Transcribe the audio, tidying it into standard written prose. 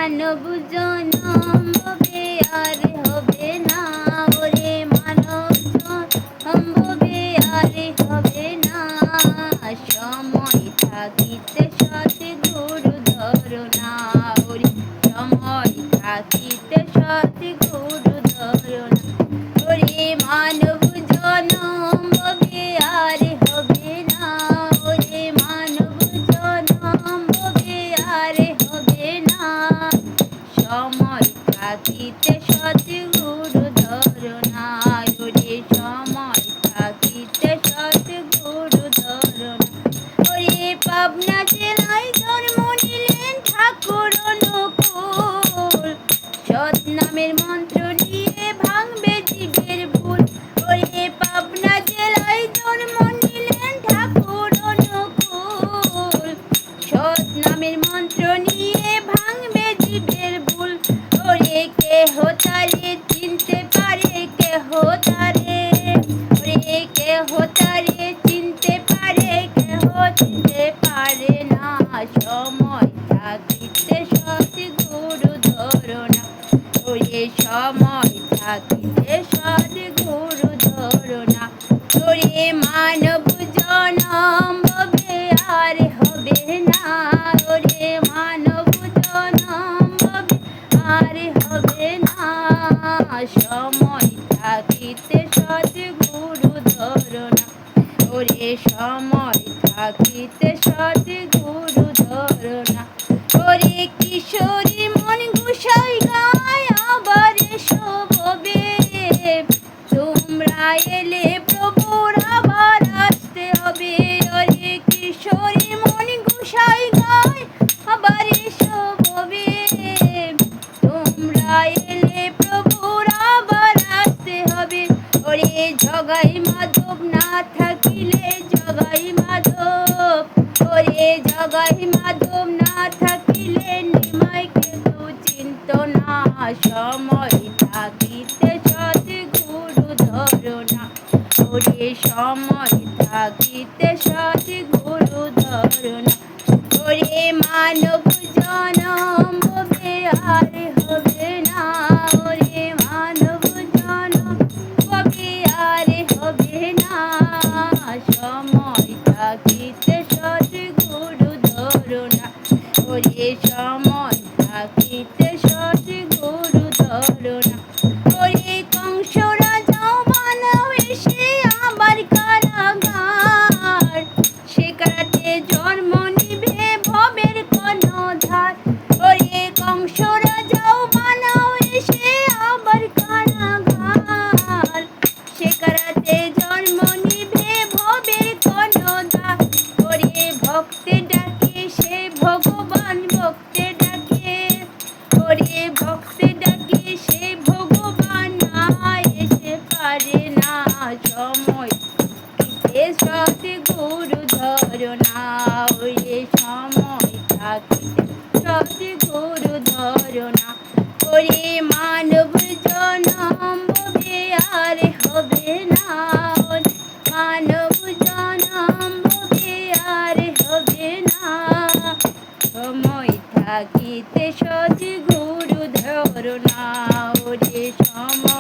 মানব জনম ভবে আর হবে না, ওরে মানব জনম ভবে আর হবে না। সময় থাকিতে সৎগুরু ধরনা, ওরে সময় থাকিতে সৎগুরু ধরনা। ওরে মানব জনম ভবে আর হবে না, ওরে মানব জনম ভবে আর হবে না। সময় থাকিতে সৎগুরু ধরনা, ওরে সময় থাকিতে সৎগুরু ধরনা। ওরে পাবনা জেলায় জন্ম নিলেন ঠাকুর অনুকূল, সৎ নামের মন্ত্র নিয়ে ভাঙবে জীবের ভুল। ওরে পাবনা জেলায় জন্ম নিলেন ঠাকুর অনুকূল, সৎ নামের মন্ত্র নিয়ে ভাঙবে জীবের ভুল। ওরে কেহ তারে চিনতে পারে, কেহ তারে, ওরে কেহ তারে চিনতে পারে, কেহ চিনতে পারে না। সময় থাকিতে সৎগুরু ধরনা, ওরে সময় থাকিতে সৎগুরু ধরনা। ওরে মানব জনম ভবে আর হবে না, ওরে মানব জনম ভবে আর হবে না। সময় থাকিতে সৎগুরু ধরনা, ওরে সময় থাকিতে সৎগুরু ধরনা। ওরে কিশোরী মন গুসাই গায় আবার শোভবে, তোমরা এলে প্রভুর আবার আসতে হবে। ওরে কিশোরী মন গুসাই গায় আবার শোভবে, তোমরা এলে প্রভুর আবার আসতে হবে। ওরে জগাই মাধব না থাকিলে জগাই মাধব, ওরে জগাই মাধব না থাকিলে নিমাইকে তো চিন্ত না। সময় থাকিতে সৎগুরু ধরনা, ওরে সময় থাকিতে সৎগুরু ধরনা। ওরে মানব জনম ভবে আর হবে না, ওরে মানব জনম ভবে আর হবে না। সময় থাকিতে সৎগুরু ধরনা, ওরে সময় থাকিতে সৎগুরু ধরনা। ওরে কংস রাজাও মানব এসে আবার কারাগার, সে কারাতে জন্ম নিবে ভবের কর্ণধার। ওরে কংস রাজাও মানব এসে আবার কারাগার, সে কারাতে জন্ম নিবে ভবের কর্ণধার। ওরে ভক্তে ডাকে সে ভগবান ভক্তে ডাকে, ওরে ভক্তে ডাকে সে ভগবান না এসে পারে না। সময় থাকিতে সৎগুরু ধরনা, ওরে সময় থাকিতে সৎগুরু ধরনা। ওরে মানব জনম ভবে আর হবে না, ওরে মানব জনম ভবে আর হবে না। সময় থাকিতে সৎগুরু ধরনা, ওরে সময়